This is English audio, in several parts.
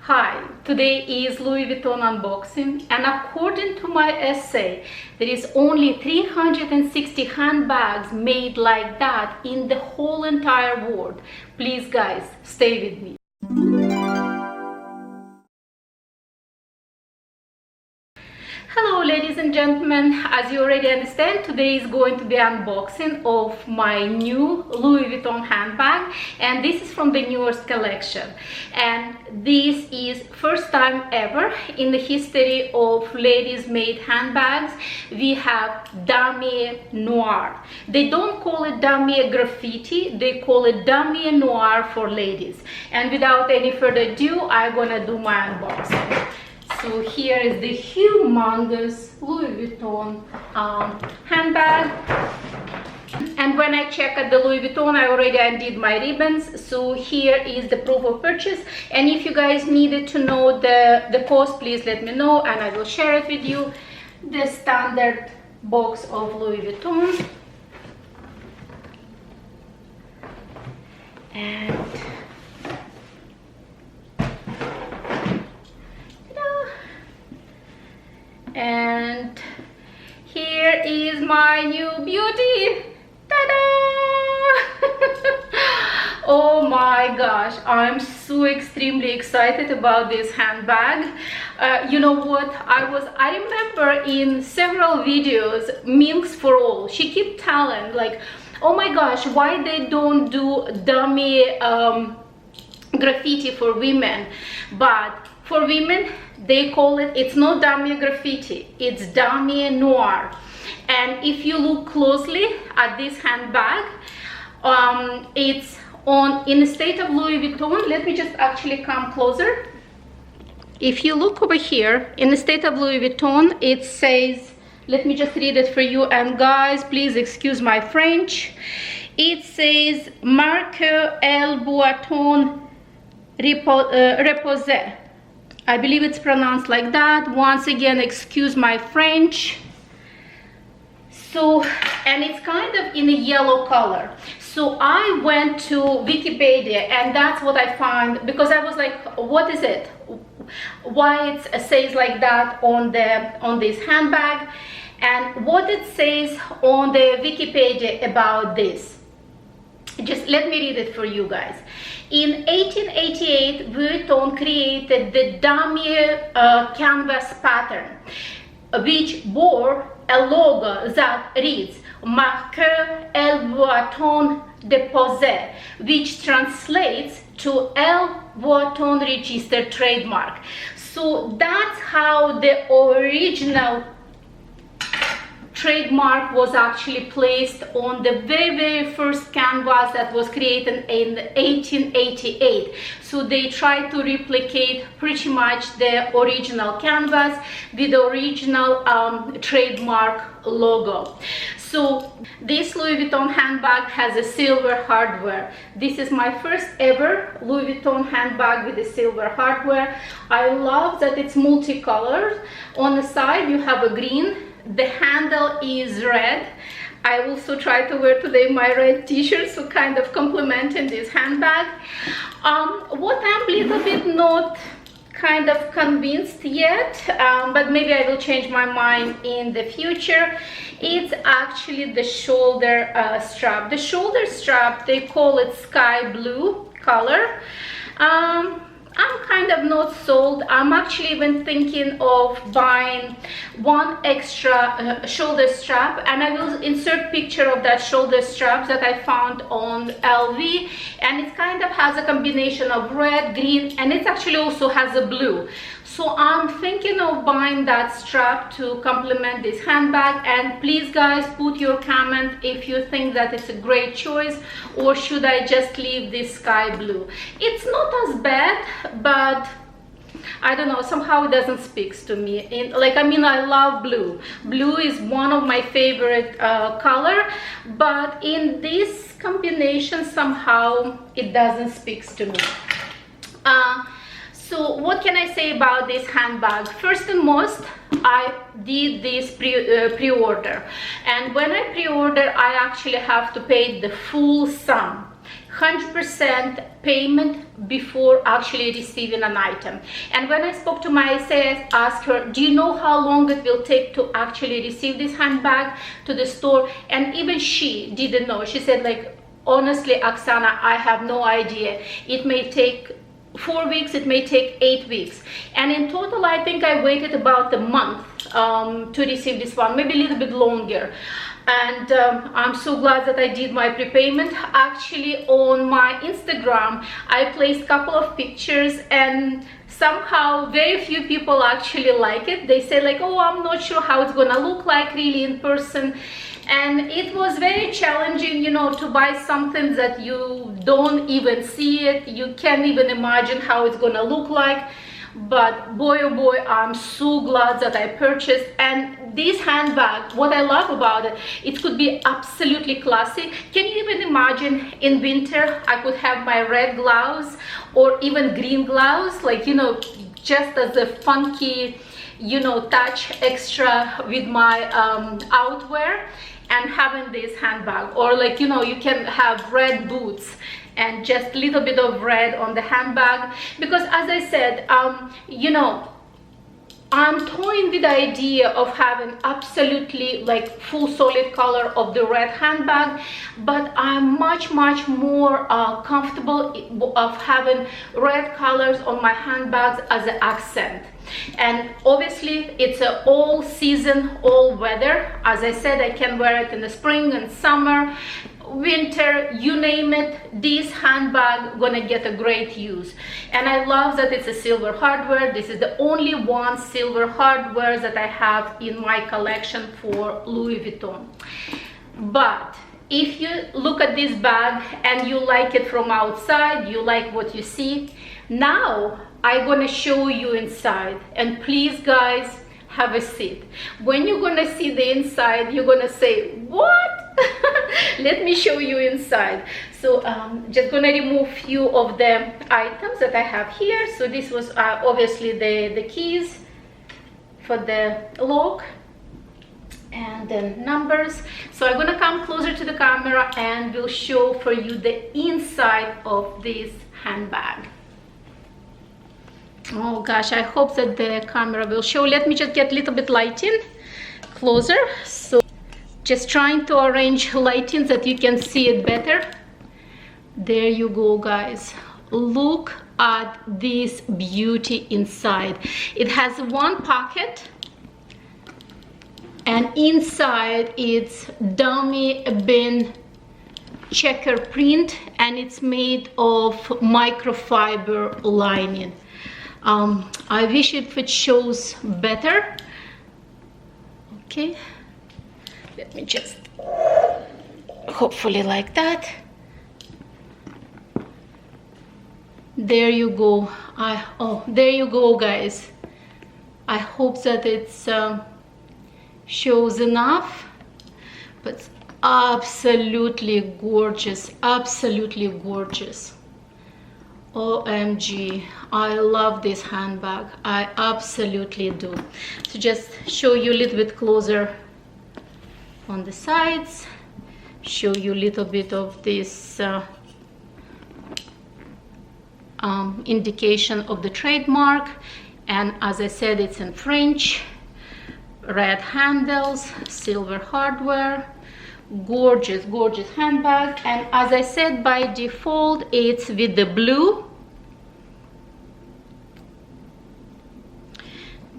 Hi, today is Louis Vuitton unboxing, and according to my essay, there is only 360 handbags made like that in the whole entire world. Please guys, stay with me. Hello ladies and gentlemen, as you already understand, today is going to be unboxing of my new Louis Vuitton handbag, and this is from the newest collection, and this is first time ever in the history of ladies made handbags. We have Damier Noir. They don't call it Damier Graffiti, they call it Damier Noir for ladies. And without any further ado, I'm gonna do my unboxing. So here is the humongous Louis Vuitton handbag. And when I check at the Louis Vuitton, I already undid my ribbons. So here is the proof of purchase. And if you guys needed to know the cost, please let me know and I will share it with you. The standard box of Louis Vuitton. And here is my new beauty. Ta-da! Oh my gosh, I'm so extremely excited about this handbag. You know what, I remember in several videos, Milks for All, she kept telling like, oh my gosh, why they don't do dummy graffiti for women, but for women they call it, it's not Damier Graffiti, it's Damier Noir. And if you look closely at this handbag, it's in the state of Louis Vuitton. Let me just actually come closer. If you look over here in the state of Louis Vuitton, it says, let me just read it for you, and guys please excuse my French. It says Marque El Vuitton Repose. I believe it's pronounced like that. Once again, excuse my French. So, and it's kind of in a yellow color. So I went to Wikipedia and that's what I found, because I was like, what is it? Why it says like that on this handbag? And what it says on the Wikipedia about this. Just let me read it for you guys. In 1888, Vuitton created the Damier canvas pattern, which bore a logo that reads Marque El Vuitton Depose, which translates to El Vuitton registered trademark. So that's how the original trademark was actually placed on the very first canvas that was created in 1888. So they tried to replicate pretty much the original canvas with the original trademark logo. So this Louis Vuitton handbag has a silver hardware. This is my first ever Louis Vuitton handbag with the silver hardware. I love that it's multicolored. On the side you have a green. The handle is red. I also try to wear today my red t-shirt, so kind of complementing this handbag. What I'm a little bit not kind of convinced yet, but maybe I will change my mind in the future, it's actually the shoulder strap. The shoulder strap, they call it sky blue color. I'm kind of not sold. I'm actually even thinking of buying one extra shoulder strap, and I will insert picture of that shoulder strap that I found on LV, and it kind of has a combination of red, green, and it actually also has a blue. So I'm thinking of buying that strap to complement this handbag, and please guys put your comment if you think that it's a great choice, or should I just leave this sky blue. It's not as bad, but I don't know, somehow it doesn't speak to me. I love blue. Blue is one of my favorite color, but in this combination somehow it doesn't speak to me. So what can I say about this handbag? First and most, I did this pre-order, and when I pre-order I actually have to pay the full sum. 100% payment before actually receiving an item. And when I spoke to my SAS, asked her, do you know how long it will take to actually receive this handbag to the store? And even she didn't know. She said, like, honestly, Oksana, I have no idea. It may take 4 weeks, it may take 8 weeks. And in total, I think I waited about a month to receive this one, maybe a little bit longer. And I'm so glad that I did my prepayment. Actually, on my Instagram, I placed a couple of pictures, and somehow very few people actually like it. They say like, oh, I'm not sure how it's gonna look like really in person. And it was very challenging, you know, to buy something that you don't even see it. You can't even imagine how it's gonna look like. But boy, oh boy, I'm so glad that I purchased. And this handbag, what I love about it, it could be absolutely classy. Can you even imagine in winter I could have my red gloves or even green gloves, like, you know, just as a funky, you know, touch extra with my outwear, and having this handbag. Or like, you know, you can have red boots and just a little bit of red on the handbag. Because as I said, you know, I'm toying with the idea of having absolutely like full solid color of the red handbag, but I'm much more comfortable of having red colors on my handbags as an accent. And obviously it's a all season, all weather. As I said, I can wear it in the spring and summer, winter, you name it, this handbag gonna get a great use. And I love that it's a silver hardware. This is the only one silver hardware that I have in my collection for Louis Vuitton. But if you look at this bag and you like it from outside, you like what you see, now I'm gonna show you inside. And please guys, have a seat. When you're gonna see the inside, you're gonna say, what? Let me show you inside. So just gonna remove few of the items that I have here. So this was obviously the keys for the lock and then numbers. So I'm gonna come closer to the camera and will show for you the inside of this handbag. Oh gosh, I hope that the camera will show. Let me just get a little bit lighting closer. So just trying to arrange lighting that you can see it better. There you go, guys. Look at this beauty inside. It has one pocket, and inside it's Damier Noir checker print, and it's made of microfiber lining. I wish if it shows better. Okay, let me just hopefully like that. There you go. Oh, there you go, guys. I hope that it's shows enough, but absolutely gorgeous, absolutely gorgeous. OMG, I love this handbag. I absolutely do. So just show you a little bit closer on the sides, show you a little bit of this indication of the trademark. And as I said, it's in French. Red handles, silver hardware, gorgeous handbag. And as I said, by default it's with the blue,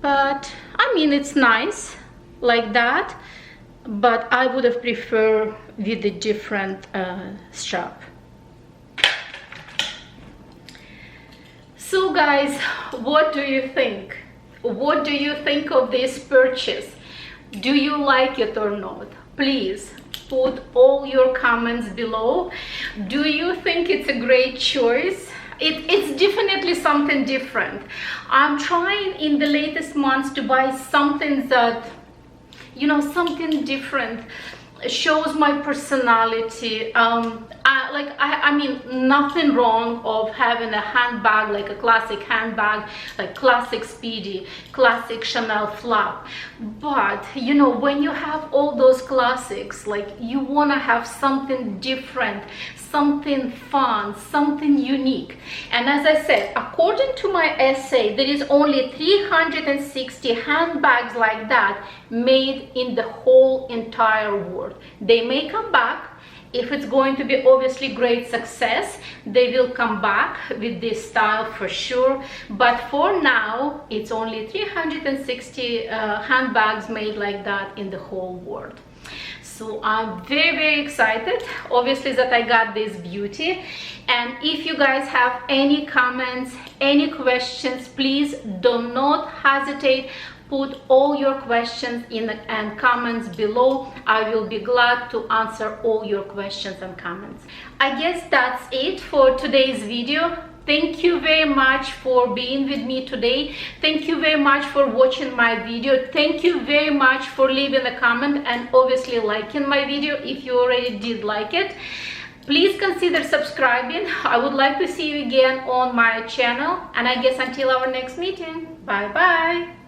but I mean it's nice like that, but I would have preferred with a different strap. So guys, what do you think? What do you think of this purchase? Do you like it or not? Please put all your comments below. Do you think it's a great choice? It's definitely something different. I'm trying in the latest months to buy something that, you know, something different, shows my personality. like I mean, nothing wrong of having a handbag, like a classic handbag, like classic Speedy, classic Chanel flap. But you know, when you have all those classics, like you want to have something different, something fun, something unique. And as I said, according to my essay, there is only 360 handbags like that made in the whole entire world. They may come back. If it's going to be obviously great success, they will come back with this style for sure. But for now, it's only 360 handbags made like that in the whole world. So I'm very excited, obviously, that I got this beauty. And if you guys have any comments, any questions, please do not hesitate. Put all your questions in and comments below. I will be glad to answer all your questions and comments. I guess that's it for today's video. Thank you very much for being with me today. Thank you very much for watching my video. Thank you very much for leaving a comment and obviously liking my video if you already did like it. Please consider subscribing. I would like to see you again on my channel. And I guess until our next meeting, bye bye.